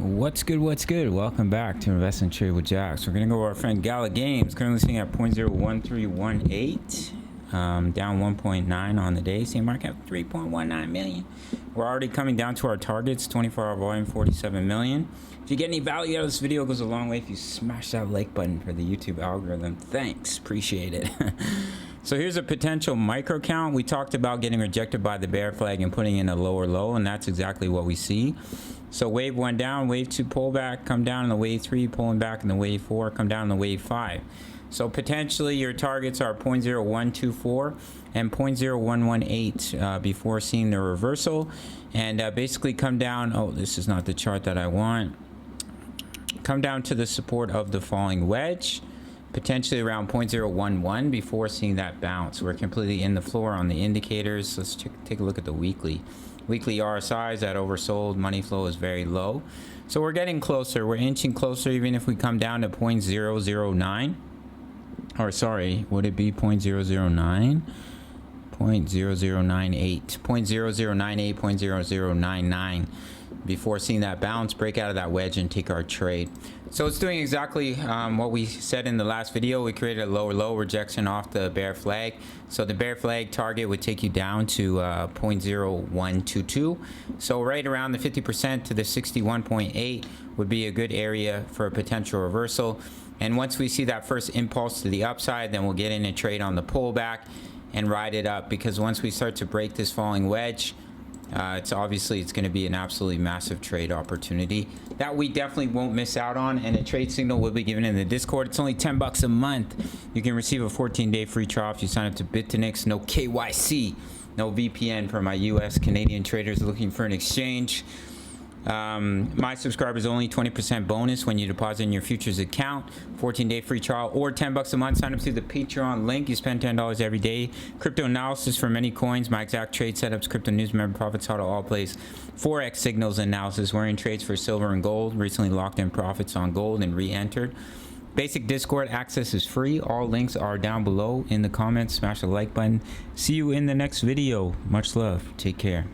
What's good? What's good? Welcome back to Invest and Trade with Jaxx. We're gonna go with our friend Gala Games, currently sitting at 0.01318, down 1.9 on the day. Same market at 3.19 million. We're already coming down to our targets. 24-hour volume 47 million. If you get any value out of this video, it goes a long way if you smash that like button for the YouTube algorithm. Thanks, appreciate it. So here's a potential micro count. We talked about getting rejected by the bear flag and putting in a lower low, and that's exactly what we see. So wave 1 down, wave 2 pullback, come down in the wave 3, pulling back in the wave 4, come down in the wave 5. So potentially your targets are 0.0124 and 0.0118 before seeing the reversal, and basically come down. Oh, this is not the chart that I want. Come down to the support of the falling wedge, potentially around 0.011 before seeing that bounce. We're completely in the floor on the indicators. Let's take a look at the weekly. Weekly RSIs that oversold, money flow is very low. So we're getting closer. We're inching closer, even if we come down to 0.009. Or sorry, would it be 0.009? 0.0098, 0.0098, 0.0099 before seeing that bounce, break out of that wedge and take our trade. So it's doing exactly what we said in the last video. We created a lower low, rejection off the bear flag. So the bear flag target would take you down to 0.0122. So right around the 50% to the 61.8 would be a good area for a potential reversal. And once we see that first impulse to the upside, then we'll get in and trade on the pullback and ride it up, because once we start to break this falling wedge, it's going to be an absolutely massive trade opportunity that we definitely won't miss out on. And a trade signal will be given in the Discord. It's only $10 a month. You can receive a 14-day free trial if you sign up to BTCC. No KYC, no VPN for my US Canadian traders looking for an exchange. My subscribers only 20% bonus when you deposit in your futures account, 14-day free trial, or $10 a month. Sign up through the Patreon link. You spend $10 every day. Crypto analysis for many coins, my exact trade setups, crypto news, member profits, how to all plays, forex signals analysis. We're in trades for silver and gold. Recently locked in profits on gold and re-entered. Basic Discord access is free. All links are down below in the comments. Smash the like button. See you in the next video. Much love. Take care.